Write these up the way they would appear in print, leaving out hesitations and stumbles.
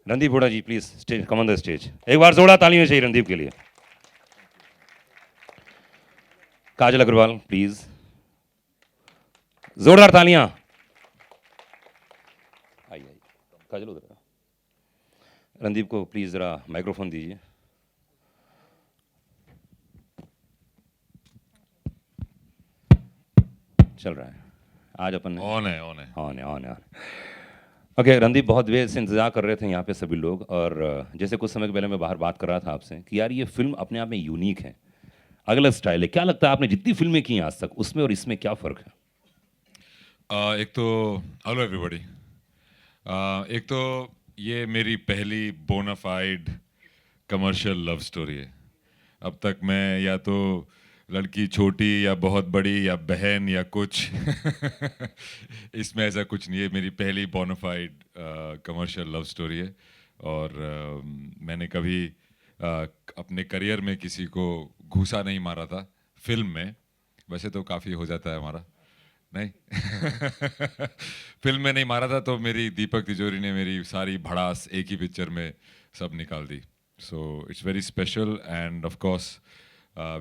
Randeep Hooda ji please stage come on the stage. एक बार जोड़ा तालियां चाहिए रणदीप के लिए। काजल अग्रवाल प्लीज, जोरदार तालियां। आइए आइए, काजल उधर। रणदीप को प्लीज जरा माइक्रोफोन दीजिए। चल रहा है आज अपन ऑन है ऑन है। ऑन है ऑन है। ओके रणदीप, बहुत देर से इंतजार कर रहे थे यहाँ पे सभी लोग, और जैसे कुछ समय पहले मैं बाहर बात कर रहा था आपसे कि यार ये फिल्म अपने आप में यूनिक है, अलग स्टाइल है। क्या लगता है आपने जितनी फिल्में की हैं आज तक उसमें और इसमें क्या फर्क है? एक तो हेलो एवरीबॉडी। एक तो ये मेरी पहली बोनाफाइड कमर्शियल लव स्टोरी है। अब तक मैं या तो लड़की छोटी या बहुत बड़ी या बहन या कुछ इसमें ऐसा कुछ नहीं है। मेरी पहली बोनाफाइड कमर्शियल लव स्टोरी है। और मैंने कभी अपने करियर में किसी को घूसा नहीं मारा था फिल्म में। वैसे तो काफ़ी हो जाता है हमारा, नहीं फिल्म में नहीं मारा था, तो मेरी दीपक तिजोरी ने मेरी सारी भड़ास एक ही पिक्चर में सब निकाल दी। So it's very special and of course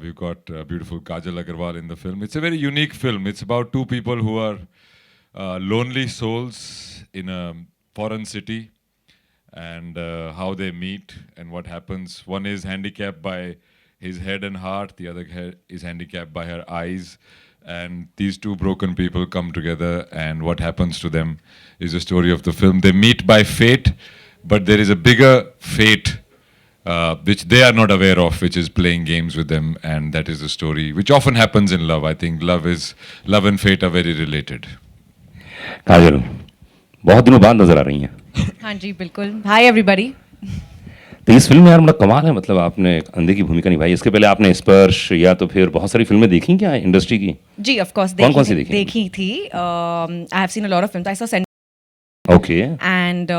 we've got beautiful Kajal Agarwal in the film. It's a very unique film. It's about two people who are lonely souls in a foreign city, and how they meet and what happens. One is handicapped by his head and heart, the other is handicapped by her eyes. And these two broken people come together, and what happens to them is the story of the film. They meet by fate, but there is a bigger fate which they are not aware of, which is playing games with them, and that is the story, which often happens in love. I think love and fate are very related. काजल, बहुत दिनों बाद नजर आ रही हैं। हाँ जी बिल्कुल। Hi everybody. तो इस फिल्म में यार बड़ा कमाल है, मतलब आपने एक अंधे की भूमिका निभाई। इसके पहले आपने स्पर्श या तो फिर बहुत सारी फिल्में देखी क्या इंडस्ट्री की? जी ऑफ कोर्स कौन कौन सी देखी? देखी थी। I have seen a lot of films. I saw okay. And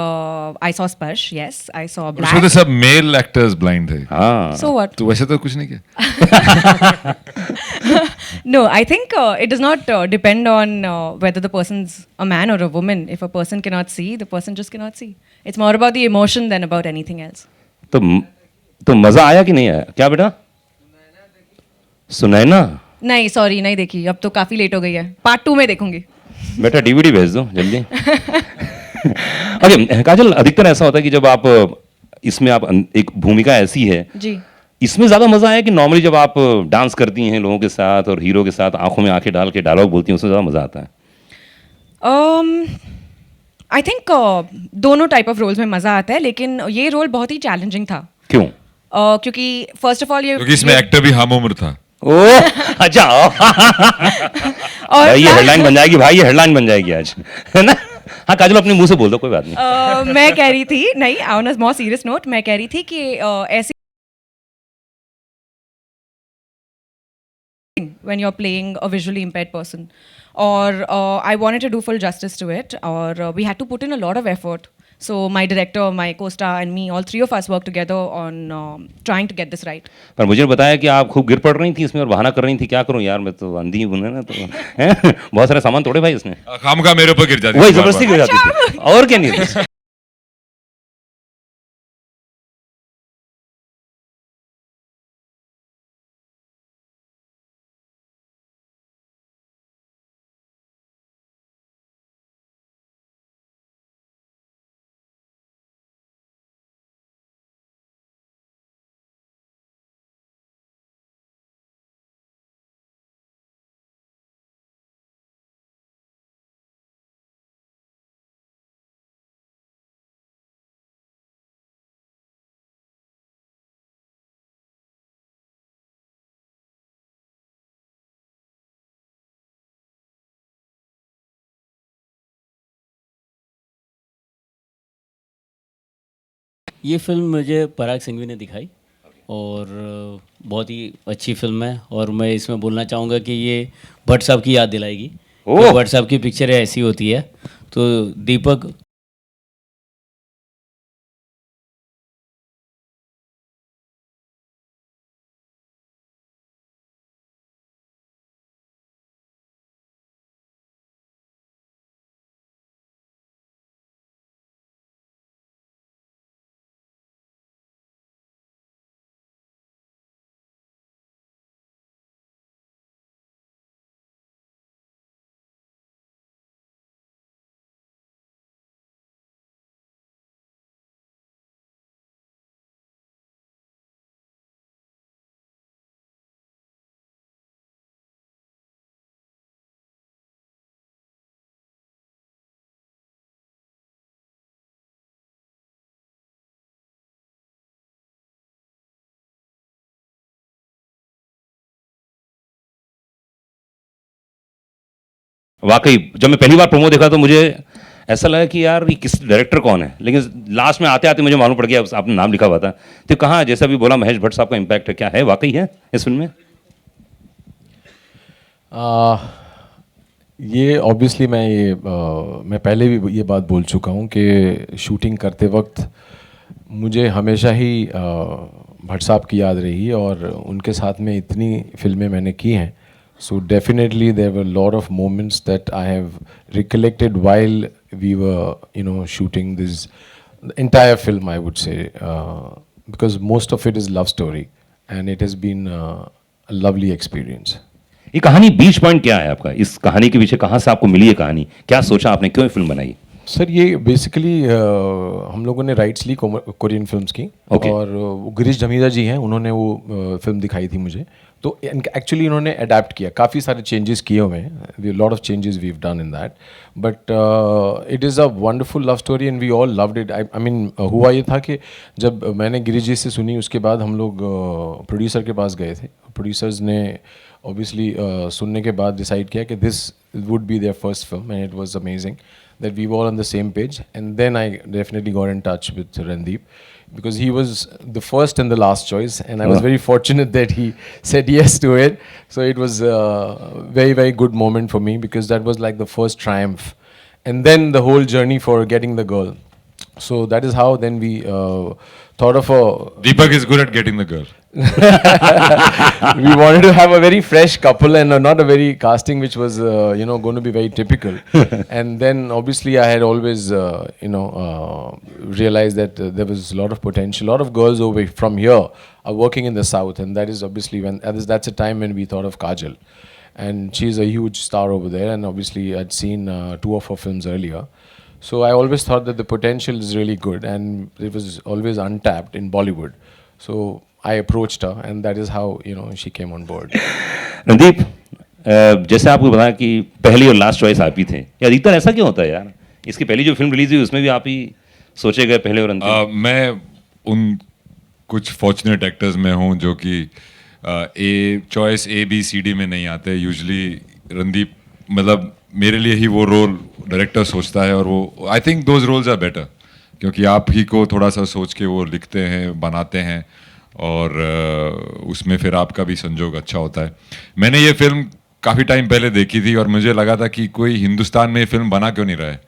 I saw स्पर्श, यस आई सॉ उसमें तो ब्लैक। सब मेल एक्टर्स ब्लाइंड थे। हाँ। So what? तो वैसे तो कुछ नहीं किया। No, I think it does not depend on whether the person's a man or a woman. If a person cannot see, the person just cannot see. It's more about the emotion than about anything else. तो तो मजा आया कि नहीं आया? क्या बेटा? सुनैना? नहीं सॉरी, नहीं देखी। अब तो काफ़ी लेट हो गई है। पार्ट 2 में देखूंगी। बेटा डीवीडी भेज दो जल्दी। ओके काजल, अधिकतर ऐसा होता है कि जब आप इसमें आप एक भूमिका ऐसी है, जी। इसमें ज्यादा मजा आया कि नॉर्मली जब आप डांस करती हैं लोगों के साथ और हीरो के साथ आंखों में आंखें डाल के डायलॉग बोलती हैं, उसमें ज्यादा मजा आता है? आई थिंक दोनों टाइप ऑफ रोल्स में मज़ा आता है, लेकिन ये रोल बहुत ही चैलेंजिंग था। क्यों? क्योंकि फर्स्ट ऑफ ऑल ये क्योंकि इसमें एक्टर भी हम उम्र था। ओह अच्छा। और भाई ये हेडलाइन बन जाएगी, भाई ये हेडलाइन बन जाएगी आज, है ना? हाँ काजल, अपने मुंह से बोल दो, कोई बात नहीं। मैं कह रही थी, नहीं on a more serious note, मैं कह रही थी कि ऐसी when you're playing a visually impaired person, or I wanted to do full justice to it, or we had to put in a lot of effort. So my director, my co-star and me, all three of us worked together on trying to get this right. पर मुझे बताया कि आप खूब गिर पड़ रही थी इसमें और बहाना कर रही थी, क्या करूं यार, मैं तो अंधी हूं ना, तो हैं? बहुत सारे सामान तोड़े भाई इसने। खाम खा मेरे ऊपर गिर जाती वही थी बार-बार। जबरदस्ती गिर जाती थी, और क्या नहीं। ये फ़िल्म मुझे पराग सिंघवी ने दिखाई, और बहुत ही अच्छी फ़िल्म है। और मैं इसमें बोलना चाहूँगा कि ये भट्ट साहब की याद दिलाएगी। ओह! भट्ट साहब की पिक्चरें ऐसी होती है। तो दीपक वाकई जब मैं पहली बार प्रोमो देखा तो मुझे ऐसा लगा कि यार ये किस डायरेक्टर कौन है, लेकिन लास्ट में आते आते मुझे मालूम पड़ गया आपने नाम लिखा हुआ था। तो कहाँ, जैसा भी बोला महेश भट्ट साहब का इम्पैक्ट है, क्या है, वाकई है इस फिल्म में? ये ऑब्वियसली मैं पहले भी ये बात बोल चुका हूँ कि शूटिंग करते वक्त मुझे हमेशा ही भट्ट साहब की याद रही, और उनके साथ में इतनी फिल्में मैंने की हैं. So definitely there were lot of moments that I have recollected while we were shooting this entire film, I would say, because most of it is love story and it has been a lovely experience. ये कहानी बीच point क्या है आपका? इस कहानी के पीछे कहाँ से आपको मिली ये कहानी? क्या सोचा आपने, क्यों ये फिल्म बनाई? सर ये बेसिकली हम लोगों ने राइट्स ली कोरियन फिल्म्स की. Okay. और गिरीश जमीदा जी हैं, उन्होंने वो फिल्म दिखाई थी मुझे. तो एक्चुअली इन्होंने अडेप्ट किया, काफ़ी सारे चेंजेस किए हुए हैं, lot of changes we have done in that, but it is a wonderful love story and we all loved it. I mean हुआ ये था कि जब मैंने गिरीश जी से सुनी, उसके बाद हम लोग प्रोड्यूसर के पास गए थे. प्रोड्यूसर्स ने ऑब्वियसली सुनने के बाद डिसाइड किया कि this would be there first film and it was amazing that we were all on the same page. And then I definitely got in touch with Randeep because he was the first and the last choice, and I was very fortunate that he said yes to it. So it was a very, very good moment for me because that was like the first triumph. And then the whole journey for getting the girl. So that is how then we thought of a... Deepak is good at getting the girl. We wanted to have a very fresh couple and not a very casting which was going to be very typical. And then obviously I had always realized that there was a lot of potential. A lot of girls over from here are working in the south, and that is obviously that's a time when we thought of Kajal, and she's a huge star over there, and obviously I'd seen 2 of her films earlier. So I always thought that the potential is really good and it was always untapped in Bollywood. So I approached her and that is how she came on board. Randeep, जैसे आपको बताया कि पहली और last choice आप ही थे, या अधिकतर ऐसा क्यों होता है यार? इसकी पहली जो फिल्म रिलीज हुई उसमें भी आप ही सोचे गए पहले और अंतिम? मैं उन कुछ फॉर्चुनेट एक्टर्स में हूँ जो कि choice A B C D में नहीं आते. यूजली रणदीप, मतलब मेरे लिए ही वो रोल डायरेक्टर सोचता है, और वो I think those roles are better क्योंकि आप ही को थोड़ा सा सोच के वो लिखते हैं, बनाते हैं, और उसमें फिर आपका भी संजोग अच्छा होता है. मैंने ये फिल्म काफ़ी टाइम पहले देखी थी और मुझे लगा था कि कोई हिंदुस्तान में ये फिल्म बना क्यों नहीं रहा है.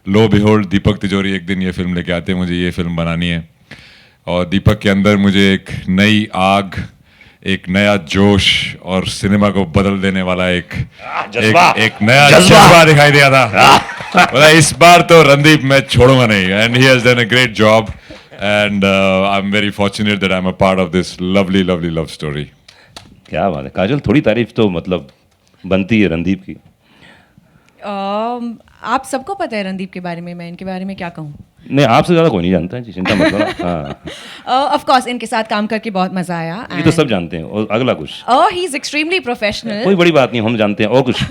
लो बिहोल्ड दीपक तिजोरी एक दिन ये फिल्म लेके आते, मुझे ये फिल्म बनानी है, और दीपक के अंदर मुझे एक नई आग, एक नया जोश और सिनेमा को बदल देने वाला एक नया जज्बा दिखाई दिया था. इस बार तो रणदीप मैं छोड़ूंगा नहीं, and he has done a great job, and I am very fortunate that I am a part of this lovely lovely love story. क्या बात है काजल, थोड़ी तारीफ तो मतलब बनती है रणदीप की. आप सबको पता है रणदीप के बारे में, मैं इनके बारे में क्या कहूँ. नहीं, आपसे ज़्यादा कोई नहीं जानता है जी, चिंता मत करो. हाँ, ऑफ कोर्स इनके साथ काम करके बहुत मजा आया. ये तो सब जानते हैं. और अगला कुछ? He is extremely professional. कोई बड़ी बात नहीं, हम जानते हैं. और कुछ?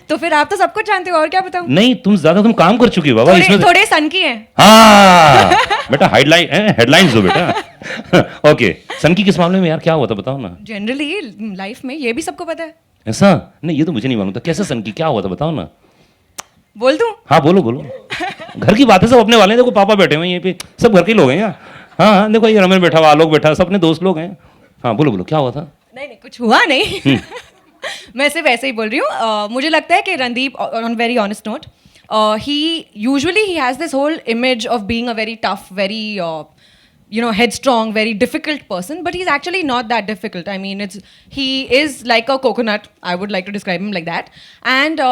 तो फिर आप तो सब कुछ जानते हो, और क्या बताऊं. नहीं, तुम काम कर चुकी हो बाबा इसमें. थोड़े सन की हैं. हाँ बेटा, हेडलाइंस दो बेटा. ओके, सन की किस मामले में यार, क्या हुआ था बताओ ना. जनरली लाइफ में ये भी सबको पता है. ऐसा नहीं, ये तो मुझे नहीं मालूम था. कैसे सन की, क्या हुआ था बताओ ना. बोल दूं? हाँ बोलो बोलो. घर की बातें सब अपने वाले हैं. देखो पापा बैठे हुए हैं यहीं पे, सब घर के लोग हैं यहाँ. हाँ देखो ये रमन बैठा हुआ, आलोक बैठा, सब अपने दोस्त लोग हैं. हाँ बोलो बोलो, क्या हुआ था. नहीं कुछ हुआ नहीं. मैं सिर्फ ऐसे ही बोल रही हूँ. मुझे लगता है कि Randeep, on very honest note, he usually has this whole image of being a very tough, very headstrong, very difficult person, but he's actually not that difficult. I mean, he is like a coconut. I would like to describe him like that. And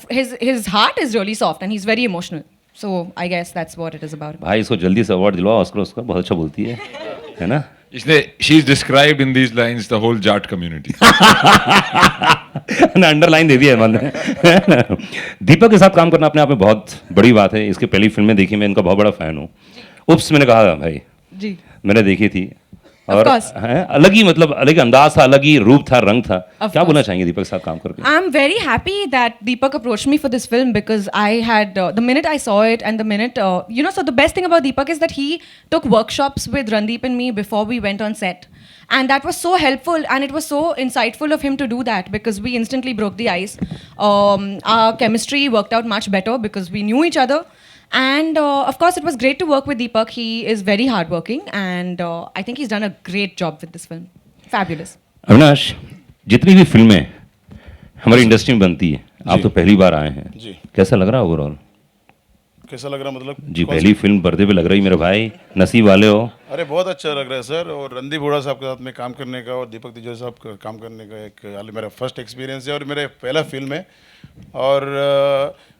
his heart is really soft and he's very emotional. So I guess that's what it is about. भाई इसको जल्दी से award दिलवाओ Oscar, उसका बहुत अच्छा बोलती है ना. इसने she is described in these lines the whole Jat community. ना अंडरलाइन दे दिया है मैंने. दीपक के साथ काम करना अपने आप में बहुत बड़ी बात है. इसकी पहली फिल्में देखी, मैं इनका बहुत बड़ा फैन हूँ. उप्स मैंने कहा था भाई जी, मैंने देखी थी, Of और course. अलग ही मतलब अलग अंदाज था, अलग ही रूप था, रंग था. Of क्या course. बोलना चाहेंगे दीपक के साथ काम करके? I'm very happy that Deepak approached me for this film because I had, the minute I saw it and the minute, so the best thing about Deepak is that he took workshops with Randeep and me before we went on set. And that was so helpful and it was so insightful of him to do that because we instantly broke the ice. Our chemistry worked out much better because we knew each other. And of course, it was great to work with Deepak. He is very hardworking and I think he's done a great job with this film. Fabulous. Avinash, जितनी भी फिल्में हमारी industry में बनती है, आप तो पहली बार आए हैं, जी। कैसा लग रहा है ओवरऑल? कैसा लग रहा मतलब जी, कौन पहली फिल्म पर्दे पे लग रही, मेरे भाई नसीब वाले हो। अरे बहुत अच्छा लग रहा है सर। और रणदीप हुडा साहब के साथ में काम करने का और दीपक तिजोरी साहब का काम करने का एक मेरा फर्स्ट एक्सपीरियंस है और मेरा पहला फिल्म है। और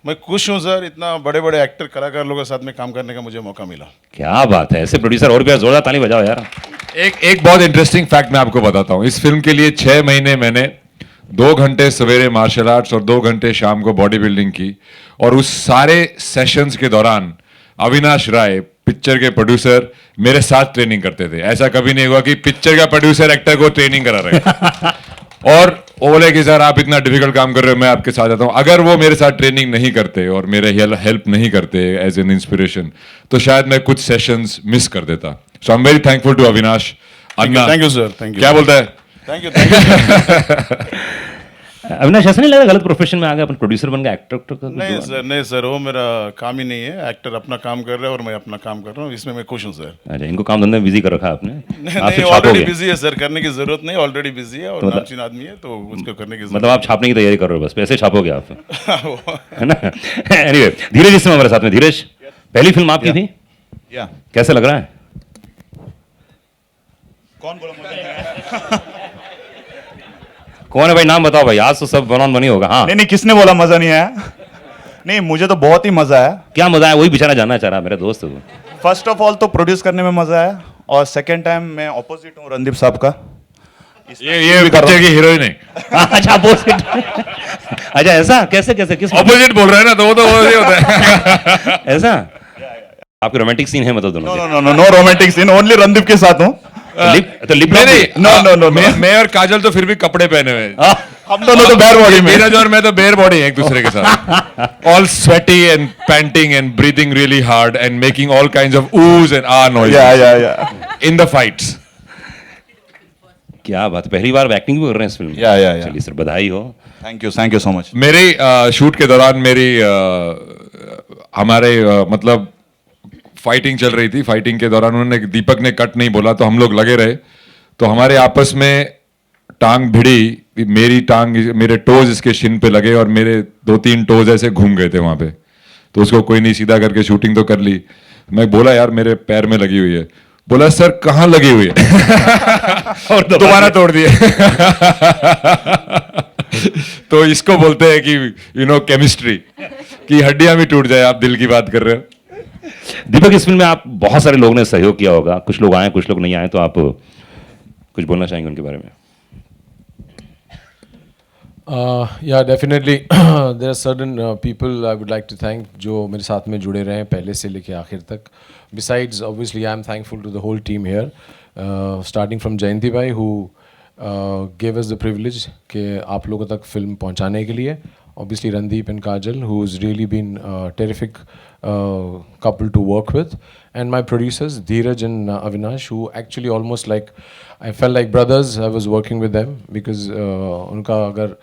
मैं खुश हूँ सर, इतना बड़े बड़े एक्टर कलाकार लोगों के साथ में काम करने का मुझे मौका मिला। क्या बात है, ऐसे प्रोड्यूसर और भी यार जोरदार ताली बजाओ यार। एक बहुत इंटरेस्टिंग फैक्ट मैं आपको बताता हूँ। इस फिल्म के लिए 6 महीने मैंने 2 घंटे सवेरे मार्शल आर्ट्स और 2 घंटे शाम को बॉडी बिल्डिंग की। और उस सारे सेशंस के दौरान अविनाश राय, पिक्चर के प्रोड्यूसर, मेरे साथ ट्रेनिंग करते थे। ऐसा कभी नहीं हुआ कि पिक्चर का प्रोड्यूसर एक्टर को ट्रेनिंग करा रहे। और वो बोले कि सर आप इतना डिफिकल्ट काम कर रहे हो, मैं आपके साथ आता हूँ। अगर वो मेरे साथ ट्रेनिंग नहीं करते और मेरे हेल्प नहीं करते एज एन इंस्पिरेशन, तो शायद मैं कुछ सेशंस मिस कर देता। So I am very thankful to Avinash. Thank you sir, thank you. क्या बोलता है? Thank you. अविनाश, ऐसा नहीं लगा गलत प्रोफेशन में आ गए, अपन प्रोड्यूसर बन गए, एक्टर का? नहीं सर, वो मेरा काम ही नहीं है। एक्टर अपना काम कर रहा है और मैं अपना काम कर रहा हूँ, इसमें मैं खुश हूँ सर। अच्छा, इनको काम धंधे में बिजी कर रखा आपने? आप नहीं, सिर्फ ऑलरेडी छापोगे? बिजी है सर, करने की जरूरत नहीं, ऑलरेडी बिजी है और नामचीन आदमी है तो उसको करने की मतलब आप छापने की तैयारी कर रहे हो, बस पैसे छापोगे आप, जरूरत। है ना? एनीवे, धीरज इस समय हमारे साथ में। धीरज, पहली फिल्म आपकी थी, या कैसा लग रहा है? कौन बोला? कौन है भाई, नाम बताओ भाई, आज तो सब वन ऑन वन ही होगा। हाँ, नहीं किसने बोला मजा नहीं आया? नहीं, मुझे तो बहुत ही मजा आया। क्या मजा है, वही बेचारा जानना चाह रहा है, मेरा दोस्त है वो। फर्स्ट ऑफ ऑल तो प्रोड्यूस करने में मजा आया और सेकंड टाइम मैं ऑपोजिट हूँ रणदीप साहब का। ये पिक्चर की हीरोइन है। अच्छा, अपोजिट। अच्छा, ऐसा कैसे कैसे किस ऑपोजिट बोल रहे हैं ना, तो वो ही होता है। ऐसा आपके रोमांटिक सीन है मतलब दोनों no no no no romantic scene, only Randeep के साथ हूँ। तो लिप नहीं, नो नो नो मैं और काजल तो फिर भी कपड़े पहने हुए हैं। हम दोनों तो बेयर बॉडी में। नीरज और मैं तो बेयर बॉडी हैं एक दूसरे के साथ। All sweaty and painting and breathing really hard and making all kinds of oohs and ah noises या इन द फाइट्स। क्या बात, पहली बार एक्टिंग भी कर रहे हैं इस फिल्म में? या चलिए सर, बधाई हो। Thank you so much. मेरे शूट के दौरान मेरी हमारे मतलब फाइटिंग चल रही थी। फाइटिंग के दौरान उन्होंने, दीपक ने कट नहीं बोला तो हम लोग लगे रहे। तो हमारे आपस में टांग भिड़ी, मेरी टांग, मेरे टोज इसके शिन पे लगे और मेरे 2-3 टोज ऐसे घूम गए थे वहां पे। तो उसको कोई नहीं, सीधा करके शूटिंग तो कर ली। मैं बोला यार मेरे पैर में लगी हुई है। बोला सर कहाँ लगी हुई है? और दोबारा तोड़ दिए। तो इसको बोलते हैं कि यू नो केमिस्ट्री, कि हड्डियां भी टूट जाए। आप दिल की बात कर रहे हो। दीपक, इस फिल्म में आप बहुत सारे लोगों ने सहयोग किया होगा, कुछ लोग आए कुछ लोग नहीं आए, तो आप कुछ बोलना चाहेंगे उनके बारे में? Yeah, definitely. There are certain people I would like to thank जो मेरे साथ में जुड़े रहे हैं पहले से लेके आखिर तक. Besides, obviously, I am thankful to the whole team here, starting from Jayanti bhai who gave us the privilege कि आप लोगों तक फिल्म पहुंचाने के लिए. Obviously, Randeep and Kajal, who's really been a terrific couple to work with, and my producers Dheeraj and Avinash, who actually almost like I felt like brothers. I was working with them because उनका अगर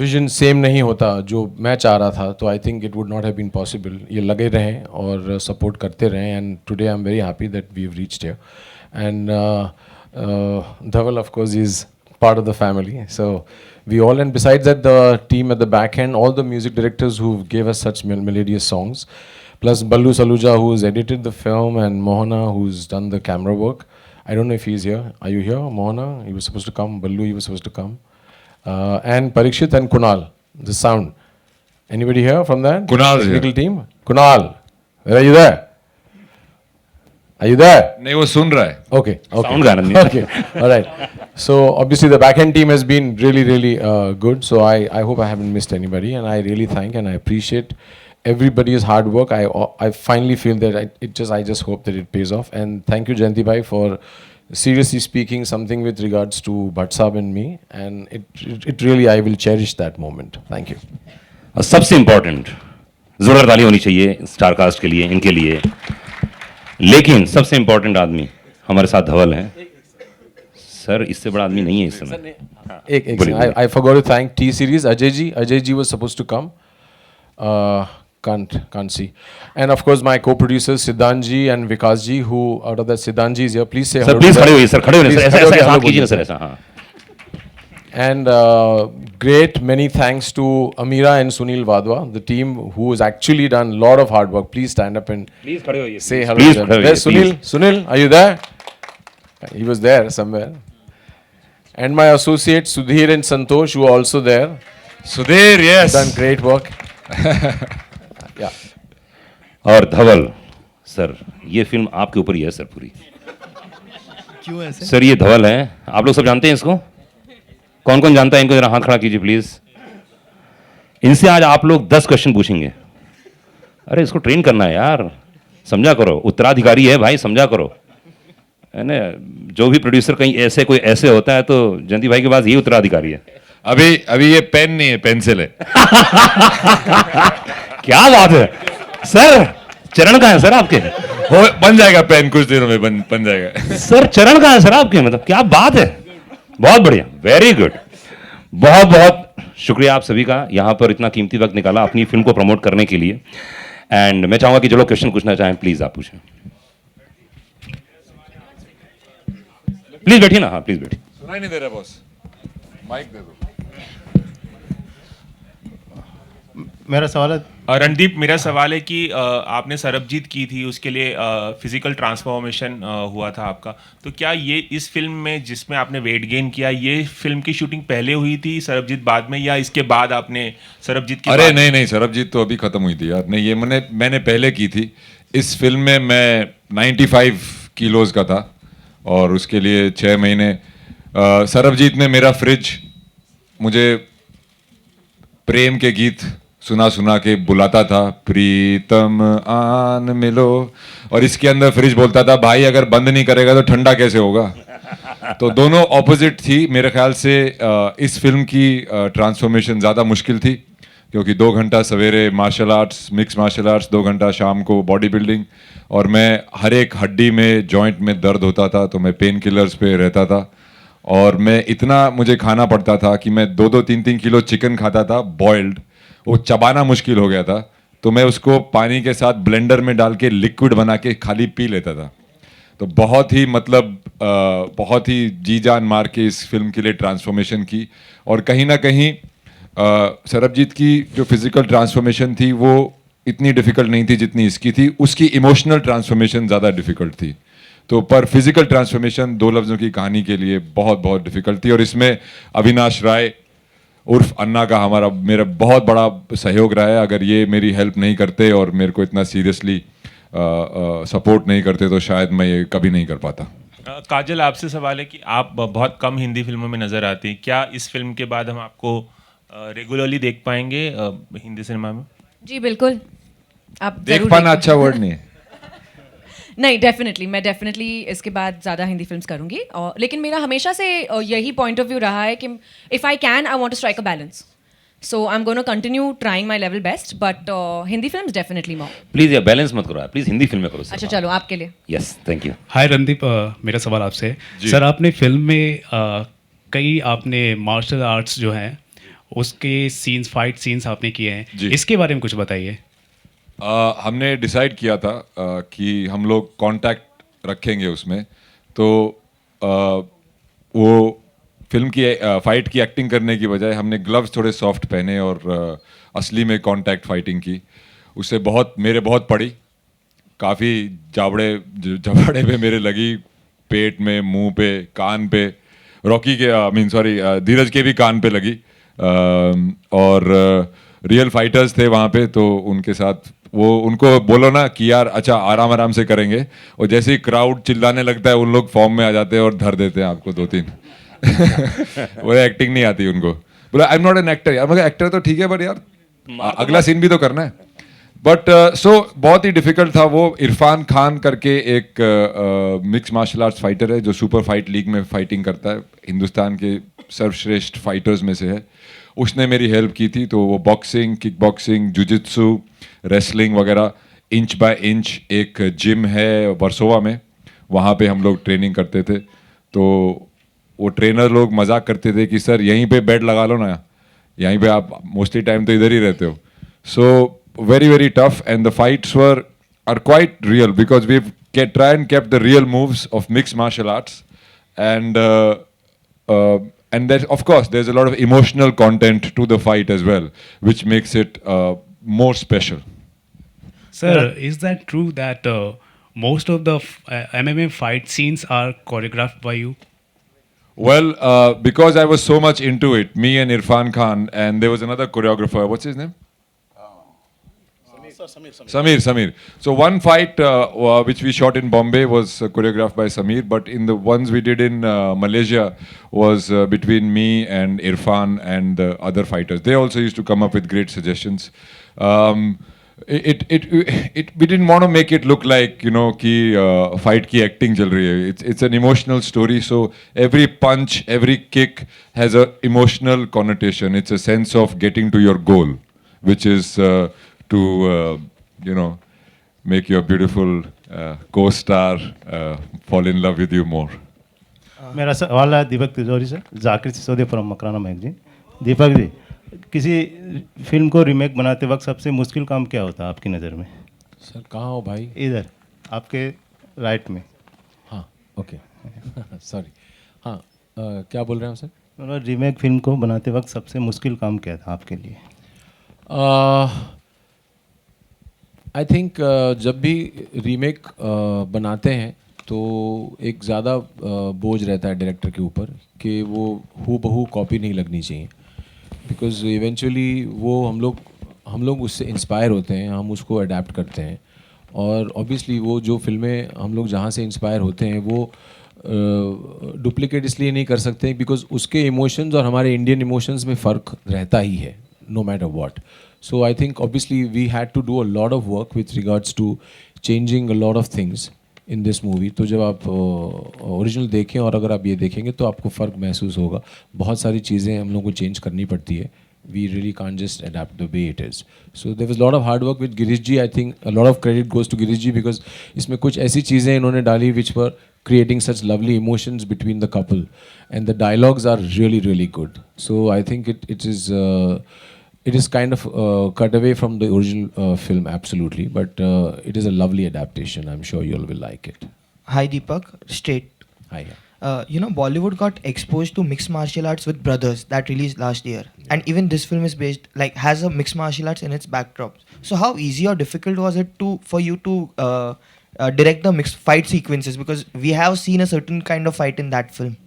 vision same नहीं होता जो मैं चाह रहा था तो I think it would not have been possible. ये लगे रहें और सपोर्ट करते रहें, and today I am very happy that we have reached here. And Dhaval, of course, is part of the family. So we all, and besides that, the team at the back end, all the music directors who gave us such melodious songs, plus Ballu Saluja, who's edited the film, and Mohana, who's done the camera work. I don't know if he's here. Are you here, Mohana? He was supposed to come. Ballu, he was supposed to come. And Parikshit and Kunal, the sound. Anybody here from that? Kunal is technical here. team. Kunal, where are you there? Are you there? नहीं, वो सुन रहा है. Okay. Sound गाना नहीं. Okay. All right. So obviously the back end team has been really good. So I hope I haven't missed anybody, and I really thank and I appreciate everybody's hard work. I finally feel that I just hope that it pays off. And thank you, Jayanti bhai, for seriously speaking something with regards to Bhatt Sahab and me. And it really, I will cherish that moment. Thank you. और सबसे important, जोरदार ताली होनी चाहिए star cast के लिए, इनके लिए. लेकिन सबसे इम्पोर्टेंट आदमी हमारे साथ धवल हैं सर, इससे बड़ा आदमी नहीं है इस समय। एक बोलिए, बोलिए। I forgot to thank T series Ajay ji was supposed to come, can't see, and of course my co-producers Siddhant ji and Vikas ji, who out of that Siddhant ji is here, please say sir hello please to खड़े them. होइए sir, खड़े होइए sir, Please ऐसा खड़े होके ऐसा hello हाथ कीजिए ना बोलिए सर, sir. ऐसा, हाँ। And great many thanks to Amira and Sunil Vadwa, the team who has actually done a lot of hard work. Please stand up and please खड़े होइए, say hello please to them. खड़े होइए, There's Sunil. Sunil, are you there? He was there somewhere. And my associates Sudhir and Santosh, who are also there, Sudhir, yes. done great work. Yeah. और धवल sir, ये film आपके ऊपर ही है sir पूरी। क्यों ऐसे? सर ये धवल है, आप लोग सब जानते हैं इसको? कौन कौन जानता है इनको? जरा हाथ खड़ा कीजिए प्लीज। इनसे आज आप लोग 10 क्वेश्चन पूछेंगे। अरे इसको ट्रेन करना है यार, समझा करो, उत्तराधिकारी है भाई, समझा करो, है ना? जो भी प्रोड्यूसर कहीं ऐसे कोई ऐसे होता है तो जयंती भाई के पास यही उत्तराधिकारी है। अभी ये पेन नहीं है, पेंसिल है। क्या बात है सर, चरण कहाँ है सर आपके? हो बन जाएगा पेन, कुछ दिनों में बन जाएगा। सर चरण कहाँ है सर आपके? मतलब क्या बात है, बहुत बढ़िया, वेरी गुड। बहुत बहुत शुक्रिया आप सभी का, यहाँ पर इतना कीमती वक्त निकाला अपनी फिल्म को प्रमोट करने के लिए। एंड मैं चाहूंगा कि जो लोग क्वेश्चन पूछना चाहें प्लीज आप पूछें। प्लीज बैठिए ना, हाँ प्लीज बैठिए। सुनाई नहीं दे रहा बॉस, माइक दे दो। मेरा सवाल है, रणदीप, मेरा सवाल है कि आपने सरबजीत की थी, उसके लिए फिजिकल ट्रांसफॉर्मेशन हुआ था आपका, तो क्या ये इस फिल्म में जिसमें आपने वेट गेन किया, ये फिल्म की शूटिंग पहले हुई थी, सरबजीत बाद में, या इसके बाद आपने सरबजीत की? अरे नहीं, सरबजीत तो अभी खत्म हुई थी यार। नहीं, ये मैंने पहले की थी। इस फिल्म में मैं 95 किलोज का था और उसके लिए 6 महीने सरबजीत ने मेरा फ्रिज मुझे प्रेम के गीत सुना के बुलाता था, प्रीतम आन मिलो, और इसके अंदर फ्रिज बोलता था भाई अगर बंद नहीं करेगा तो ठंडा कैसे होगा। तो दोनों ऑपोजिट थी। मेरे ख्याल से इस फिल्म की ट्रांसफॉर्मेशन ज़्यादा मुश्किल थी, क्योंकि 2 घंटा सवेरे martial arts, mix martial arts, 2 घंटा शाम को बॉडी बिल्डिंग, और मैं हर एक हड्डी में, जॉइंट में दर्द होता था तो मैं पेन किलर्स पे रहता था, और मैं इतना मुझे खाना पड़ता था कि मैं 2-2, 3-3 किलो चिकन खाता था बॉइल्ड, वो चबाना मुश्किल हो गया था, तो मैं उसको पानी के साथ ब्लेंडर में डाल के लिक्विड बना के खाली पी लेता था। तो बहुत ही बहुत ही जी जान मार के इस फिल्म के लिए ट्रांसफॉर्मेशन की, और कहीं ना कहीं सरबजीत की जो फिजिकल ट्रांसफॉर्मेशन थी वो इतनी डिफ़िकल्ट नहीं थी जितनी इसकी थी। उसकी इमोशनल ट्रांसफॉर्मेशन ज़्यादा डिफ़िकल्ट थी। तो पर फिजिकल ट्रांसफॉर्मेशन 2 लफ्ज़ों की कहानी के लिए बहुत डिफ़िकल्ट थी, और इसमें अविनाश राय उर्फ अन्ना का मेरा बहुत बड़ा सहयोग रहा है। अगर ये मेरी हेल्प नहीं करते और मेरे को इतना सीरियसली सपोर्ट नहीं करते तो शायद मैं ये कभी नहीं कर पाता। काजल, आपसे सवाल है कि आप बहुत कम हिंदी फिल्मों में नज़र आती हैं, क्या इस फिल्म के बाद हम आपको रेगुलरली देख पाएंगे हिंदी सिनेमा में? जी बिल्कुल, आप देख जरूर पाना देखिए। अच्छा वर्ड नहीं है। नहीं, डेफिनेटली मैं डेफिनेटली इसके बाद ज़्यादा हिंदी फिल्म्स करूंगी, और लेकिन मेरा हमेशा से यही पॉइंट ऑफ व्यू रहा है कि if I can I want to strike a balance, so I am gonna continue trying my level best, but Hindi films definitely more. Please ये बैलेंस मत करो, प्लीज हिंदी फिल्में करो। अच्छा चलो, आपके लिए। Yes, thank you. Hi Randeep, मेरा सवाल आपसे है। सर, आपने फिल्म में कई आपने मार्शल आर्ट्स जो हैं उसके सीन्स, फाइट सीन्स आपने किए हैं, जी। इसके बारे में कुछ बताइए। हमने डिसाइड किया था कि हम लोग कांटेक्ट रखेंगे उसमें, तो वो फिल्म की फाइट की एक्टिंग करने की बजाय हमने ग्लव्स थोड़े सॉफ्ट पहने और असली में कांटेक्ट फाइटिंग की। उससे मेरे बहुत पड़ी, काफ़ी जबड़े पे मेरे लगी, पेट में, मुंह पे, कान पे, रॉकी के धीरज के भी कान पे लगी, और रियल फाइटर्स थे वहाँ पे, तो उनके साथ उनको बोलो ना कि यार अच्छा आराम से करेंगे, और जैसे ही क्राउड चिल्लाने लगता है उन लोग फॉर्म में आ जाते हैं और धर देते हैं आपको 2-3। वो एक्टिंग नहीं आती उनको। बोला I am not an actor यार, मगर एक्टर तो ठीक है बट यार अगला सीन भी तो करना है। बट बहुत ही डिफिकल्ट था वो। इरफान खान करके एक मिक्स मार्शल आर्ट्स फाइटर है जो सुपर फाइट लीग में फाइटिंग करता है, हिंदुस्तान के सर्वश्रेष्ठ फाइटर्स में से है। उसने मेरी हेल्प की थी, तो वो boxing, kick boxing, jujitsu, wrestling वगैरह इंच बाय इंच, एक जिम है वर्सोवा में, वहाँ पे हम लोग ट्रेनिंग करते थे, तो वो ट्रेनर लोग मजाक करते थे कि सर यहीं पे बेड लगा लो ना, यहीं पे आप मोस्टली टाइम तो इधर ही रहते हो. So very very tough, and the fights are quite real because we've try and kept the real moves of mixed martial arts, and that of course there's a lot of emotional content to the fight as well, which makes it more special. Sir, is that true that most of the MMA fight scenes are choreographed by you? Well, because I was so much into it, me and Irfan Khan, and there was another choreographer. What's his name? Samir. So one fight which we shot in Bombay was choreographed by Samir, but in the ones we did in Malaysia was between me and Irfan and the other fighters. They also used to come up with great suggestions. We didn't want to make it look like, you know, कि fight की acting चल रही है. It's an emotional story, so every punch, every kick has a emotional connotation. It's a sense of getting to your goal, which is to you know, make your beautiful co-star fall in love with you more. मेरा सवाल है दीपक तिजोरी से, Zakir Sisodia from Makrana magazine. Deepak ji, किसी film को remake बनाते वक्त सबसे मुश्किल काम क्या होता है आपकी नज़र में? सर कहाँ हो भाई? इधर आपके राइट में. हाँ ओके सॉरी. हाँ क्या बोल रहे हैं सर? मतलब रीमेक फिल्म को बनाते वक्त सबसे मुश्किल काम क्या था आपके लिए? आई थिंक जब भी रीमेक बनाते हैं तो एक ज़्यादा बोझ रहता है डायरेक्टर के ऊपर कि वो हूबहू कॉपी नहीं लगनी चाहिए, बिकॉज इवेंचुअली वो हम लोग उससे इंस्पायर होते हैं, हम उसको अडेप्ट करते हैं, और ऑब्वियसली वो जो फिल्में हम लोग जहाँ से इंस्पायर होते हैं वो डुप्लीकेट इसलिए नहीं कर सकते बिकॉज उसके इमोशंस और हमारे इंडियन इमोशंस में फ़र्क रहता ही है, no matter what. So I think obviously we had to do a lot of work with regards to changing a lot of things in this movie. तो जब आप ओरिजिनल देखें और अगर आप ये देखेंगे तो आपको फ़र्क महसूस होगा. बहुत सारी चीज़ें हम लोग को चेंज करनी पड़ती है. We really can't just adapt the way it is. So there was a lot of hard work with Girish ji. I think a lot of credit goes to Girish ji because इसमें कुछ ऐसी चीज़ें इन्होंने डाली which were creating such lovely emotions between the couple, and the dialogues are really really good. So I think it is kind of cut away from the original film, absolutely, but it is a lovely adaptation. I'm sure you all will like it. Hi Deepak, straight. Hi. You know, Bollywood got exposed to mixed martial arts with Brothers that released last year, and even this film is based has a mixed martial arts in its backdrop. So how easy or difficult was it for you to direct the mixed fight sequences, because we have seen a certain kind of fight in that film?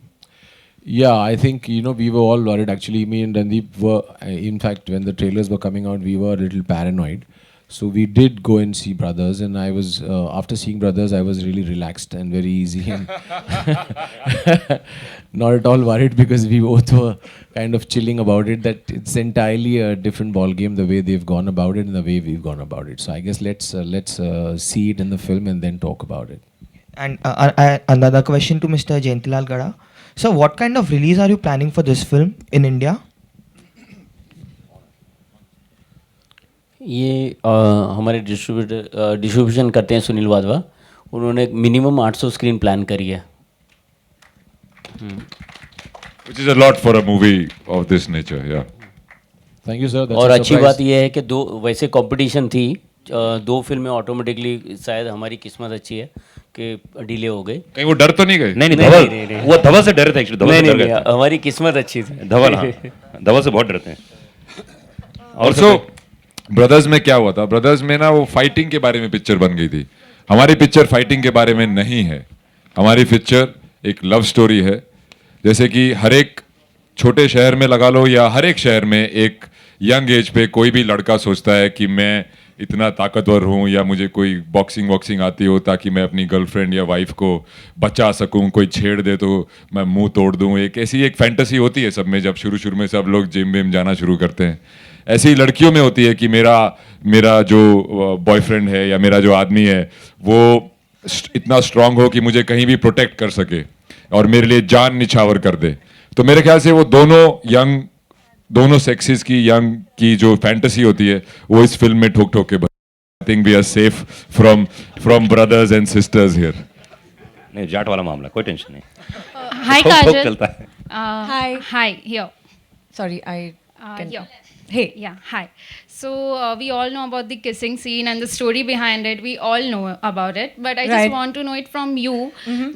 Yeah, I think, you know, we were all worried actually. Me and Randeep were, in fact, when the trailers were coming out, we were a little paranoid. So we did go and see Brothers, and I was, after seeing Brothers, I was really relaxed and very easy and not at all worried, because we both were kind of chilling about it, that it's entirely a different ball game the way they've gone about it and the way we've gone about it. So I guess let's see it in the film and then talk about it. And another question to Mr. Jayantilal Gada. So what kind of release are you planning for this film in India? ये हमारे distribution करते हैं सुनील वाधवा. उन्होंने minimum 800 screen plan करी है. Which is a lot for a movie of this nature, yeah. Thank you, sir. That's और a अच्छी surprise. बात यह है कि वैसे कंपटीशन थी, 2 फिल्में ऑटोमेटिकली, शायद हमारी किस्मत अच्छी है कि डिले हो गई. कहीं वो डर तो नहीं गए? नहीं धवल, वो धवल से डरे थे एक्चुअली. धवल से डर गए थे. हमारी किस्मत अच्छी थी. धवल, हाँ, धवल से बहुत डरते हैं. ऑल्सो ब्रदर्स में क्या हुआ था, ब्रदर्स में ना वो फाइटिंग के बारे में पिक्चर बन गई थी. हमारी पिक्चर फाइटिंग के बारे में नहीं है. हमारी पिक्चर एक लव स्टोरी है. जैसे कि हर एक छोटे शहर में लगा लो या हर एक शहर में एक यंग एज पे कोई भी लड़का सोचता है कि मैं इतना ताकतवर हूँ या मुझे कोई बॉक्सिंग वॉक्सिंग आती हो ताकि मैं अपनी गर्लफ्रेंड या वाइफ को बचा सकूँ, कोई छेड़ दे तो मैं मुंह तोड़ दूँ. एक ऐसी एक फैंटेसी होती है सब में जब शुरू में सब लोग जिम विम जाना शुरू करते हैं. ऐसी लड़कियों में होती है कि मेरा जो बॉयफ्रेंड है या मेरा जो आदमी है वो इतना स्ट्रांग हो कि मुझे कहीं भी प्रोटेक्ट कर सके और मेरे लिए जान निछावर कर दे. तो मेरे ख्याल से वो दोनों सेक्सेस की यंग की जो फैंटेसी होती है वो इस फिल्म में ठोक ठोक के. I think we are safe from brothers and sisters here. नहीं जाट वाला मामला कोई टेंशन नहीं Hi, ठोक Kajal. चलता है Hi. Hi, here. Sorry, I can. Yeah. Hey. Yeah, hi. So we all know about the kissing scene and the story behind it. We all know about it, but I Right. just want to know it from you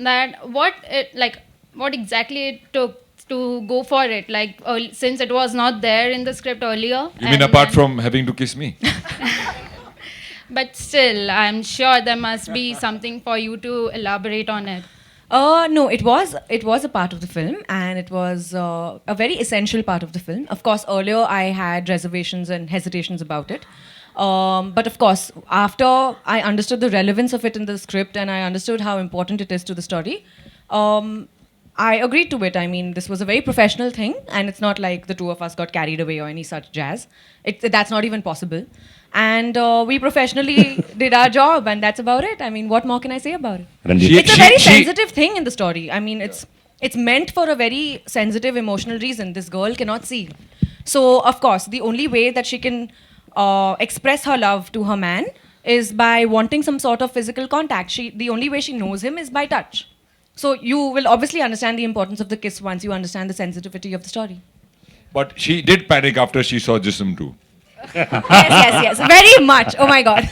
that what exactly it took to go for it. Like since it was not there in the script earlier. You mean and apart then- from having to kiss me? But still, I'm sure there must be something for you to elaborate on it. No, it was a part of the film, and it was a very essential part of the film. Of course, earlier I had reservations and hesitations about it, but of course, after I understood the relevance of it in the script and I understood how important it is to the story, I agreed to it. I mean, this was a very professional thing, and it's not like the two of us got carried away or any such jazz. That's not even possible. And we professionally did our job, and that's about it. I mean, what more can I say about it? Randeep It's a very sensitive thing in the story. I mean, it's meant for a very sensitive, emotional reason. This girl cannot see. So, of course, the only way that she can express her love to her man is by wanting some sort of physical contact. The only way she knows him is by touch. So, you will obviously understand the importance of the kiss once you understand the sensitivity of the story. But she did panic after she saw Jism too. Yes. Very much. Oh my God.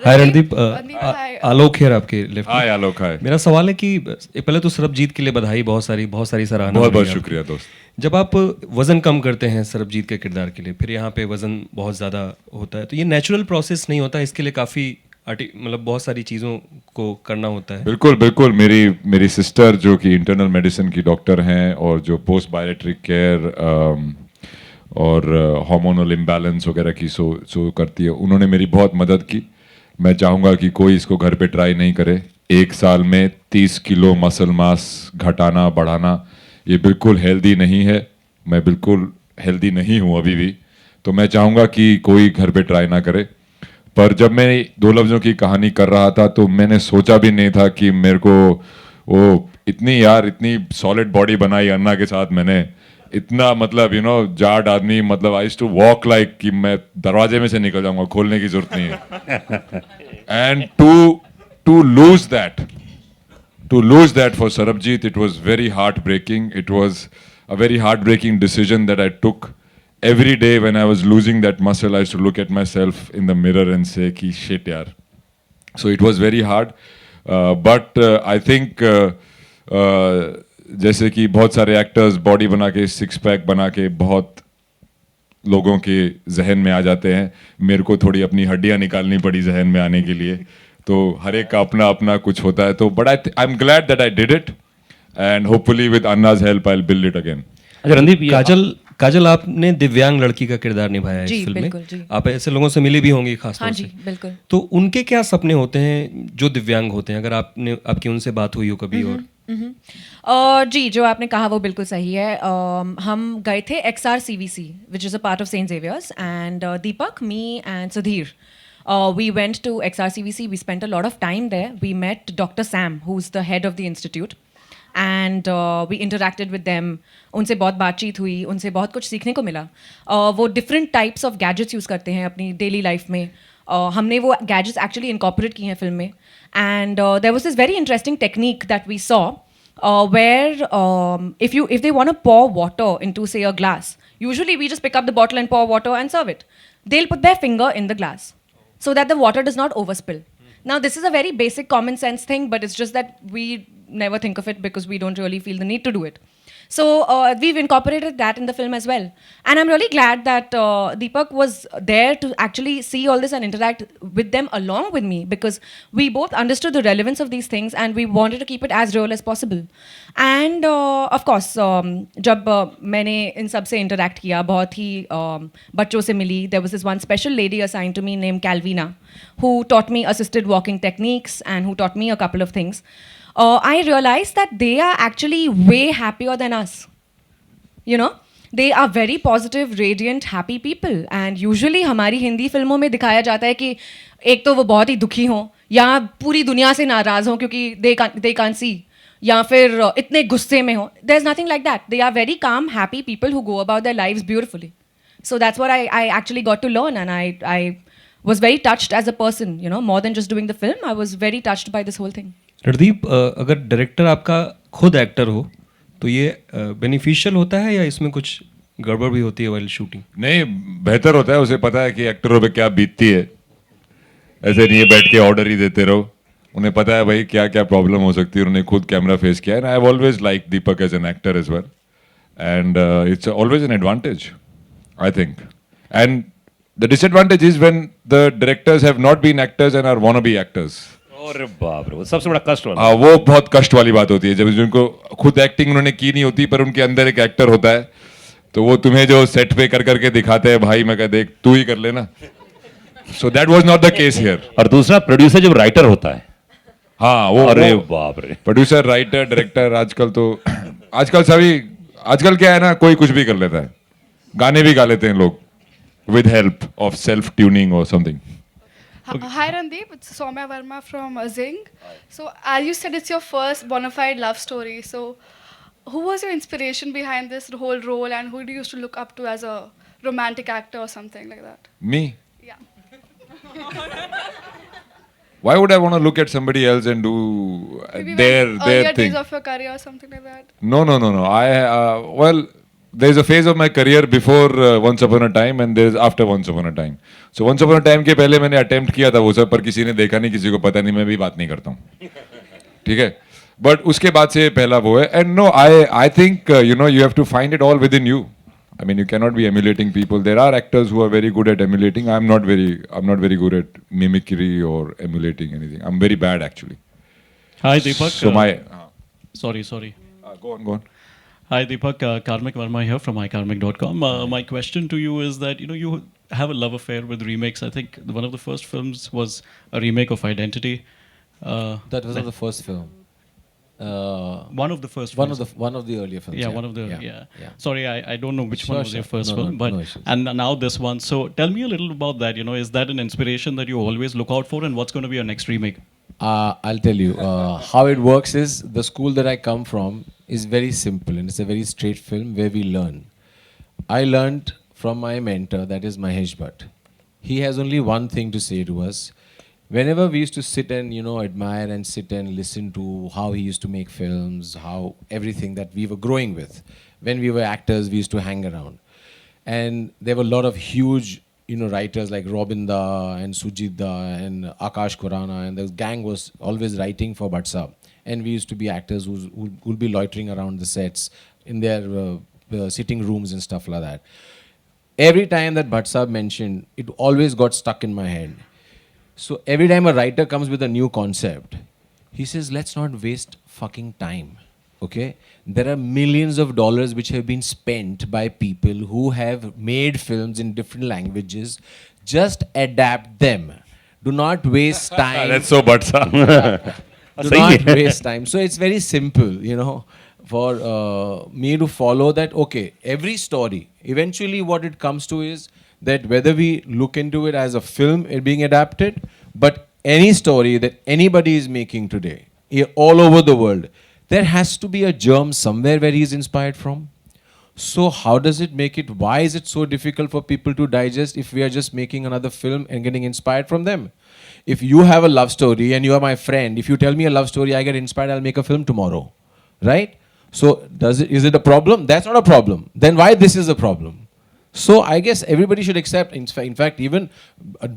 Hi Randeep hi. आलोक है आपके left Hi, Alok, hi. मेरा सवाल है कि पहले तो सरबजीत के लिए बधाई बहुत सारी सराहना बहुत बहुत मिली आपको। शुक्रिया दोस्त जब आप वजन कम करते हैं सरबजीत के किरदार के लिए फिर यहाँ पे वजन बहुत ज़्यादा होता है तो ये नेचुरल प्रोसेस नहीं होता इसके लिए काफ़ी मतलब बहुत सारी चीज़ों को करना होता है बिल्कुल बिल्कुल मेरी सिस्टर जो कि इंटरनल मेडिसिन की डॉक्टर हैं और जो पोस्ट बायोलेट्रिक केयर और हार्मोनल इम्बैलेंस वगैरह की सो करती है उन्होंने मेरी बहुत मदद की मैं चाहूँगा कि कोई इसको घर पे ट्राई नहीं करे 1 साल में 30 किलो मसल मास घटाना बढ़ाना ये बिल्कुल हेल्दी नहीं है मैं बिल्कुल हेल्दी नहीं हूँ अभी भी तो मैं चाहूँगा कि कोई घर पे ट्राई ना करे पर जब मैं 2 लफ्ज़ों की कहानी कर रहा था तो मैंने सोचा भी नहीं था कि मेरे को वो इतनी सॉलिड बॉडी बनाई अन्ना के साथ मैंने इतना मतलब जाट आदमी मतलब आई टू वॉक लाइक कि मैं दरवाजे में से निकल जाऊंगा खोलने की जरूरत नहीं है and to lose that for Sarabjit it was very heartbreaking it was a very heartbreaking decision that I took every day when I was losing that muscle, I used to look at myself in the mirror and say, "Ki shit, yaar." So it was very hard, but I think जैसे कि बहुत सारे actors body बना के 6 pack बना के बहुत लोगों के जहन में आ जाते हैं मेरे को थोड़ी अपनी हड्डियां निकालनी पड़ी जहन में आने के लिए तो हर एक का अपना अपना कुछ होता है तो but I am glad that I did it and hopefully with Anna's help I will build it again अच्छा रणदीप काजल आपने दिव्यांग लड़की का किरदार निभाया है इस फिल्म में बिल्कुल, जी। आप ऐसे लोगों से मिली भी होंगी खास हाँ तौर जी, से बिल्कुल। तो उनके क्या सपने होते हैं जो दिव्यांग होते हैं अगर आपकी उनसे बात हुई हो कभी और जी जो आपने कहा वो बिल्कुल सही है हम गए थे XRCVC which is a part of Saint Xavier's and Deepak me and Sudhir we went to XRCVC we spent a lot of time there we met Dr. Sam who's the head of the institute and we interacted with them उनसे बहुत बातचीत हुई उनसे बहुत कुछ सीखने को मिला वो different types of gadgets use करते हैं अपनी डेली लाइफ में हमने वो गैजेट्स एक्चुअली इनकॉर्पोरेट की हैं फिल्म में and there was this very interesting technique that we saw where if they want to pour water into say a glass usually we just pick up the bottle and pour water and serve it they'll put their finger in the glass so that the water does not overspill now this is a very basic common sense thing but it's just that we never think of it because we don't really feel the need to do it so we've incorporated that in the film as well and I'm really glad that Deepak was there to actually see all this and interact with them along with me because we both understood the relevance of these things and we wanted to keep it as real as possible and of course जब मैंने इन सब से interact किया बहुत ही बच्चों से मिली there was this one special lady assigned to me named Calvina who taught me assisted walking techniques and who taught me a couple of things I realized that they are actually way happier than us. You know, they are very positive, radiant, happy people. And usually हमारी हिंदी फिल्मों में दिखाया जाता है कि एक तो वो बहुत ही दुखी हों या पूरी दुनिया से नाराज़ हों क्योंकि they can't see या फिर इतने गुस्से में हों. There's nothing like that. They are very calm, happy people who go about their lives beautifully. So that's what I actually got to learn and I was very touched as a person, you know, more than just doing the film. I was very touched by this whole thing. Randeep, अगर director आपका खुद actor हो तो ये beneficial होता है या इसमें कुछ गड़बड़ भी होती है वाइल शूटिंग? नहीं, बेहतर होता है, उसे पता है कि एक्टरों पे क्या बीतती है। ऐसे नहीं है बैठ के ऑर्डर ही देते रहो, उन्हें पता है भाई क्या क्या प्रॉब्लम हो सकती है, उन्होंने खुद कैमरा फेस किया है। I have always like Deepak as an actor as well, and it's always an advantage I think. And the disadvantage is when the directors have not been actors and are wannabe actors. अरे बाप रे, वो सबसे बड़ा कष्ट वाला। हाँ, वो बहुत कष्ट वाली बात होती है जब जिनको खुद एक्टिंग उन्होंने की नहीं होती पर उनके अंदर एक एक्टर होता है, तो वो तुम्हें जो सेट पे कर करके दिखाते हैं, भाई मैं कह देख तू ही कर लेना। So that was not the case here. और दूसरा, प्रोड्यूसर जब राइटर होता है, हाँ वो, अरे बाप रे, प्रोड्यूसर, राइटर, डायरेक्टर, आजकल तो आजकल क्या है ना, कोई कुछ भी कर लेता है, गाने भी गा लेते हैं लोग with help of self tuning और something. Hi Randeep, it's Soumya Verma from Zing. So as you said, it's your first bona fide love story. So who was your inspiration behind this whole role, and who do you used to look up to as a romantic actor or something like that? Me? Yeah. Why would I want to look at somebody else and do Maybe their earlier thing? days of your career or something like that. No. Well, there's a phase of my career before Once Upon a Time and there's after Once Upon a Time. So Once Upon a Time के पहले मैंने attempt किया था वो सब, पर किसी ने देखा नहीं, किसी को पता नहीं, मैं भी बात नहीं करता हूँ, ठीक है। But उसके बाद से पहला वो है, and no, I think you have to find it all within you. I mean, you cannot be emulating people. There are actors who are very good at emulating. I'm not very good at mimicry or emulating anything. I'm very bad actually. Hi Deepak. So Sorry. Go on. Hi Deepak, Karmik Verma here from ikarmik.com. My question to you is that you have a love affair with remakes. I think one of the first films was a remake of Identity. That was not the first film. One of the first one films. One of the earlier films. Yeah, one of the yeah. Sorry, I don't know which one was your first No, film, no, but no issues. and now this one. So tell me a little about that. Is that an inspiration that you always look out for, and what's going to be your next remake? I'll tell you. How it works is, the school that I come from is very simple, and it's a very straight film where we learn. I learned from my mentor, that is Mahesh Bhatt. He has only one thing to say to us. Whenever we used to sit and admire and sit and listen to how he used to make films, how everything that we were growing with, when we were actors, we used to hang around, and there were a lot of huge writers like Robin Da and Sujit Da and Akash Khurana, and the gang was always writing for Bhatt Sahab, and we used to be actors who would be loitering around the sets in their sitting rooms and stuff like that. Every time that Bhatt Sahab mentioned, it always got stuck in my head. So every time a writer comes with a new concept, he says, let's not waste fucking time. Okay? There are millions of dollars which have been spent by people who have made films in different languages. Just adapt them. Do not waste time. That's so Bhatt Sahab. Do not waste time. So it's very simple, for me to follow that. Okay, every story, eventually what it comes to is that whether we look into it as a film, it being adapted, but any story that anybody is making today, all over the world, there has to be a germ somewhere where he is inspired from. So how does it make it? Why is it so difficult for people to digest if we are just making another film and getting inspired from them? If you have a love story and you are my friend, if you tell me a love story, I get inspired, I'll make a film tomorrow, right? So is it a problem? That's not a problem. Then why this is a problem? So I guess everybody should accept. In fact, even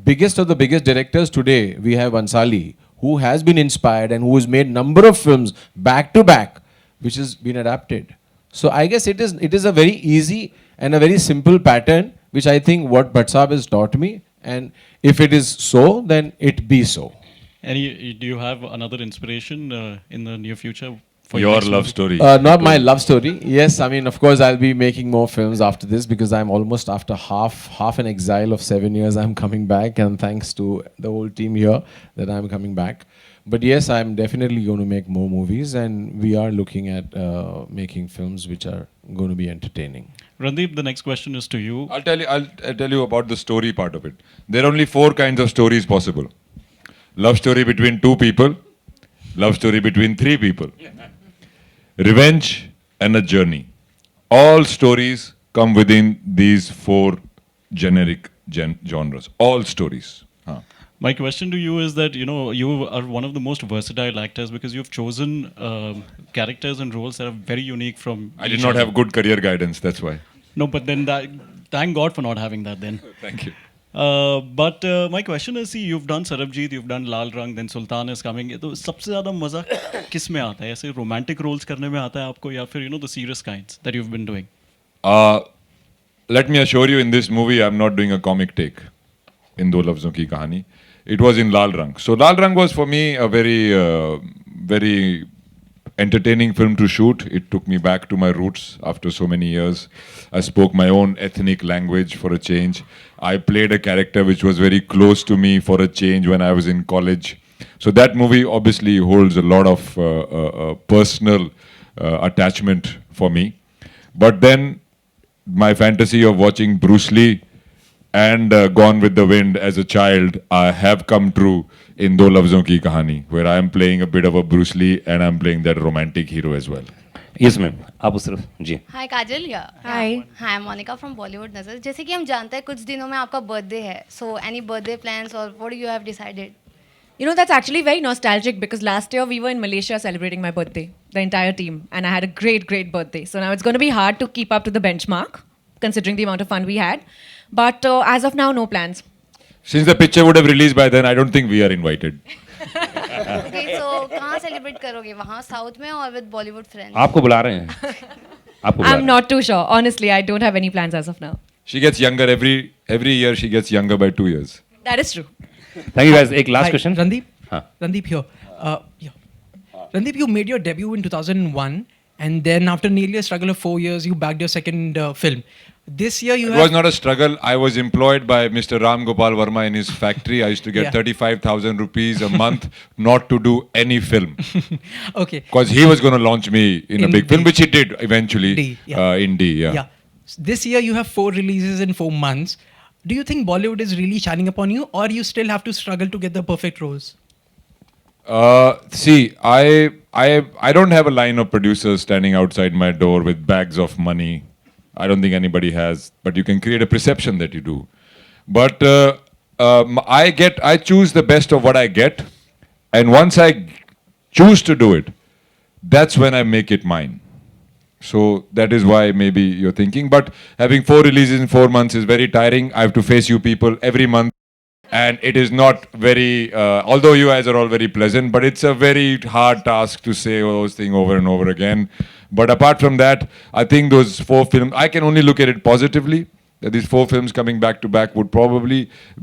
biggest of the biggest directors today, we have Ansali, who has been inspired and who has made number of films back to back, which has been adapted. So I guess it is a very easy and a very simple pattern, which I think what Bhatt Sahab has taught me. And if it is so, then it be so. Do you have another inspiration in the near future? For Your next love movie? story. Not my love story. Yes, I mean, of course, I'll be making more films after this, because I'm almost after half an exile of 7 years, I'm coming back, and thanks to the whole team here that I'm coming back. But yes, I'm definitely going to make more movies, and we are looking at making films which are going to be entertaining. Randeep, the next question is to you. I'll tell you about the story part of it. There are only 4 kinds of stories possible. Love story between 2 people, love story between 3 people, revenge, and a journey. All stories come within these 4 generic genres. All stories. My question to you is that, you know, you are one of the most versatile actors because you've chosen characters and roles that are very unique from I did each not other. have good career guidance, that's why. No, but then thank God for not having that then. Thank you. But my question is, see, you've done Sarabjit, you've done Lal Rang, then Sultan is coming. तो सबसे ज़्यादा मज़ा किस में आता है? ऐसे romantic roles करने में आता है आपको या फिर, you know, the serious kinds that you've been doing? Let me assure you, in this movie, I'm not doing a comic take. In दो लफ्ज़ों की कहानी. It was in Lal Rang. So Lal Rang was for me a very entertaining film to shoot. It took me back to my roots after so many years. I spoke my own ethnic language for a change. I played a character which was very close to me for a change when I was in college. So that movie obviously holds a lot of personal attachment for me. But then my fantasy of watching Bruce Lee and Gone with the Wind as a child have come true in दो लफ्ज़ों की कहानी, where I am playing a bit of a Bruce Lee and I'm playing that romantic hero as well. Yes ma'am, आप उस तरफ जी. हाय काजल या Hi. Hi Monica from Bollywood Nazar. जैसे कि हम जानते हैं कुछ दिनों में आपका बर्थडे है, सो एनी बर्थडे प्लान्स और what you have decided? You know, that's actually very nostalgic because last year we were in Malaysia celebrating my birthday, the entire team, and I had a great birthday. So now it's going to be hard to keep up to the benchmark, considering the amount of fun we had. But as of now, no plans. Since the picture would have released by then, I don't think we are invited. Okay, so कहाँ celebrate करोगे? वहाँ south में और with Bollywood friends? आपको बुला रहे हैं. आपको बुला रहे I'm हैं. not too sure. Honestly, I don't have any plans as of now. She gets younger every year. She gets younger by 2 years. That is true. Thank you guys. एक last Hi, question. Randeep. हाँ. Randeep here. Randeep, you made your debut in 2001, and then after nearly a struggle of 4 years, you bagged your second film. This year you It have... was not a struggle. I was employed by Mr. Ram Gopal Verma in his factory. I used to get Yeah. 35,000 rupees a month not to do any film. Okay. Because he was going to launch me in a big film, which he did eventually. D, yeah. In D, yeah. Yeah. This year you have 4 releases in 4 months. Do you think Bollywood is really shining upon you, or you still have to struggle to get the perfect roles? See, I don't have a line of producers standing outside my door with bags of money. I don't think anybody has, but you can create a perception that you do. But I choose the best of what I get, and once I choose to do it, that's when I make it mine. So that is why maybe you're thinking. But having 4 releases in 4 months is very tiring. I have to face you people every month. And it is not very, although you guys are all very pleasant, but it's a very hard task to say those things over and over again. But apart from that, I think those 4 films, I can only look at it positively, that these 4 films coming back to back would probably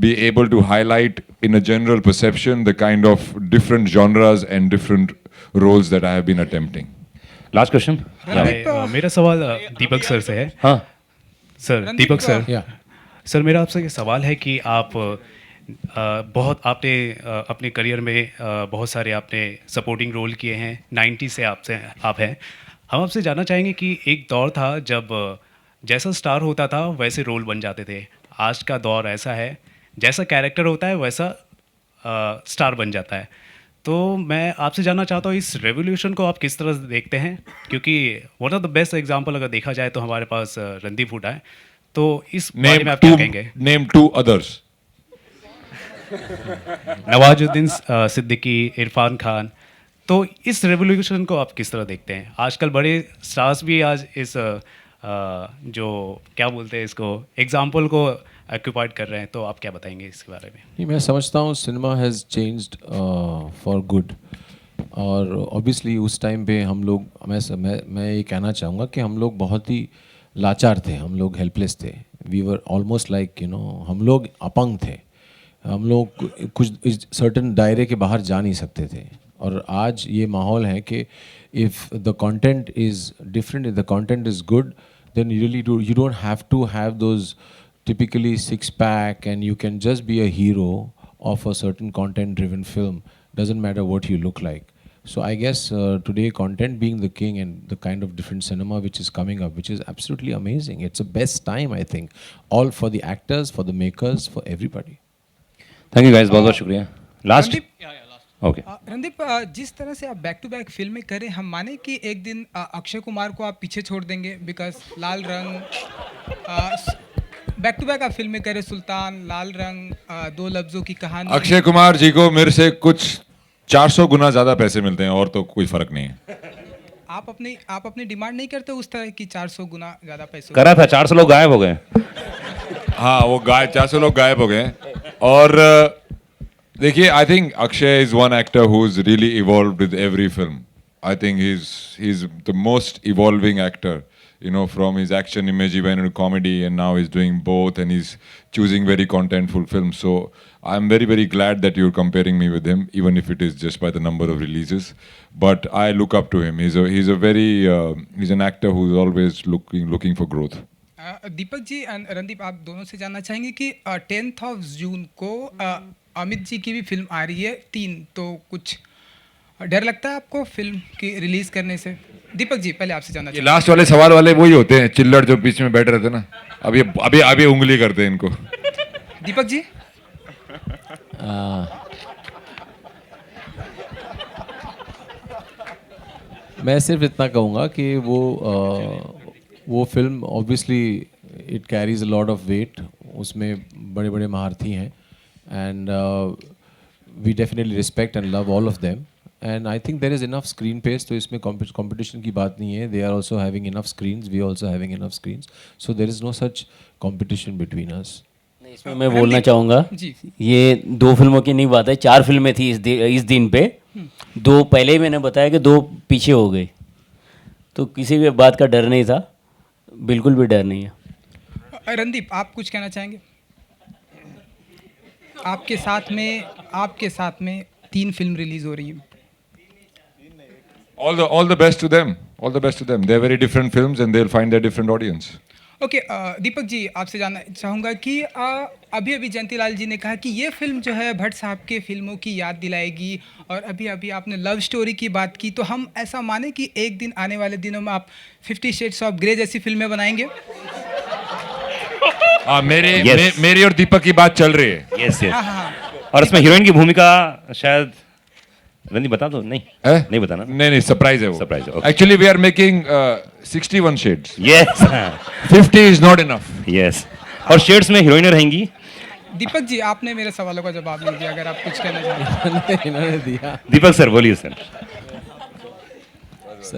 be able to highlight in a general perception the kind of different genres and different roles that I have been attempting. Last question. मेरा सवाल दीपक sir से है. हाँ. Sir, दीपक sir. Yeah. Sir, मेरा आपसे ये सवाल है कि आप बहुत आपने अपने करियर में बहुत सारे आपने सपोर्टिंग रोल किए हैं. 90 से आप हैं. हम आपसे जानना चाहेंगे कि एक दौर था जब जैसा स्टार होता था वैसे रोल बन जाते थे. आज का दौर ऐसा है, जैसा कैरेक्टर होता है वैसा स्टार बन जाता है. तो मैं आपसे जानना चाहता हूँ इस रेवोल्यूशन को आप किस तरह से देखते हैं, क्योंकि one of the best example अगर देखा जाए तो हमारे पास रणदीप हुड्डा है. तो इस बारे में आप क्या कहेंगे? Name 2 others. नवाजुद्दीन सिद्दीकी, इरफान खान. तो इस रेवोल्यूशन को आप किस तरह देखते हैं? आजकल बड़े स्टार्स भी आज इस जो क्या बोलते हैं इसको एग्जाम्पल को ऑक्यूपाइड कर रहे हैं. तो आप क्या बताएंगे इसके बारे में? नहीं, मैं समझता हूँ cinema has changed for good. और ऑब्वियसली उस टाइम पे हम लोग मैं ये कहना चाहूँगा कि हम लोग बहुत ही लाचार थे, हम लोग हेल्पलेस थे. वी वर ऑलमोस्ट लाइक हम लोग अपंग थे. हम लोग कुछ सर्टन दायरे के बाहर जा नहीं सकते थे. और आज ये माहौल है कि if the content is different, if the content is good, then you don't have to have those typically 6-pack, and you can just be a hero of a certain content driven film. Doesn't matter what you look like. So I guess today content being the king, and the kind of different cinema which is coming up, which is absolutely amazing. It's the best time, I think, all for the actors, for the makers, for everybody. Thank you guys, बहुत बहुत शुक्रिया. Last. Okay. Randeep, जिस तरह से आप back to back फिल्में करें, हम माने कि एक दिन अक्षय कुमार को आप पीछे छोड़ देंगे बिकॉज लाल रंग, बैक टू बैक आप फिल्में करे, सुल्तान, लाल रंग, दो लफ्जों की कहानी। अक्षय कुमार जी को मेरे से कुछ 400 गुना ज़्यादा पैसे मिलते हैं और तो कोई फ़र्क नहीं है। आप अपनी डिमांड नहीं करते उस तरह की 400 गुना ज़्यादा पैसे? करा था, 400 लोग गायब हो गए। हाँ, वो 400 लोग गायब हो गए। और देखिए, I think Akshay is one actor who is really evolved with every film. I think he's the most evolving actor, you know, from his action image, he went into comedy, and now he's doing both, and he's choosing very contentful films. So I'm very, very glad that you're comparing me with him, even if it is just by the number of releases. But I look up to him. He's an actor who's always looking for growth. Deepak ji और रणदीप, आप दोनों से जानना चाहेंगे कि 10th जून को अमित जी की भी फिल्म आ रही है 3, तो कुछ डर लगता है आपको फिल्म की रिलीज करने से? दीपक जी, पहले आपसे जानना चाहिए। लास्ट वाले सवाल वाले वही होते हैं, चिल्लर जो बीच में बैठे रहते हैं ना, अभी उंगली करते हैं इनको। दीपक जी, मैं सिर्फ इतना कहूँगा कि वो film obviously it carries a lot of weight, उसमें बड़े बड़े महारथी हैं, and we definitely respect and love all of them, and I think there is enough screen space, तो इसमें कंपटीशन की बात नहीं है। They are also having enough screens, we also having enough screens, so there is no such competition between us. इसमें मैं बोलना चाहूँगा, ये 2 फिल्मों की नहीं बात है, 4 फिल्में थी इस दिन पे। 2 पहले ही मैंने बताया कि 2 पीछे हो गई, तो किसी भी बात का डर नहीं था, बिल्कुल भी डर नहीं है। रणदीप, आप कुछ कहना चाहेंगे? आपके साथ में 3 फिल्म रिलीज हो रही है। All the best to them. All the best to them. They're very different films and they'll find their different audience. Okay, Deepak ji, आपसे जानना चाहूँगा कि अभी जयंतीलाल जी ने कहा कि ये फिल्म जो है भट्ट साहब के फिल्मों की याद दिलाएगी, और अभी आपने लव स्टोरी की बात की, तो हम ऐसा माने कि एक दिन आने वाले दिनों में आप 50 शेड्स ऑफ ग्रे जैसी फिल्में बनाएंगे? मेरी और दीपक की बात चल रही है। यस। और इसमें हीरोइन की भूमिका शायद रणदीप बता दो। नहीं बताना। नहीं, सरप्राइज है वो। Surprise. Actually we are making 61 shades. Yes. 50 is not enough. Yes. और शेड्स में हीरोइनें रहेंगी। दीपक जी, आपने मेरे सवालों का जवाब नहीं दिया, अगर आप कुछ कहना चाहते। इन्होंने दिया। दीपक सर बोलिए। सर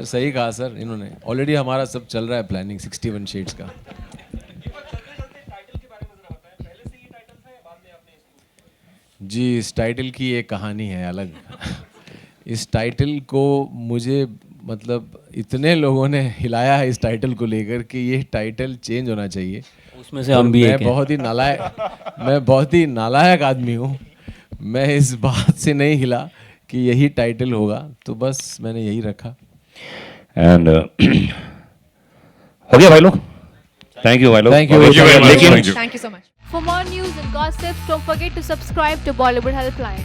सही कहा सर, इन्होंने ऑलरेडी हमारा सब चल रहा है प्लानिंग 61 शेड्स का। जी, इस टाइटल की एक कहानी है अलग। इस टाइटल को मुझे मतलब इतने लोगों ने हिलाया है इस टाइटल को लेकर कि ये टाइटल चेंज होना चाहिए। उसमें से हम भी एक हैं। मैं बहुत ही नालायक आदमी हूँ। मैं इस बात से नहीं हिला कि यही टाइटल होगा, तो बस मैंने यही रखा। एंड हो गया भाई लोग। थैंक यू भाई लोग। Thank you Thank you so much. For more news and gossips, don't forget to subscribe to Bollywood Helpline.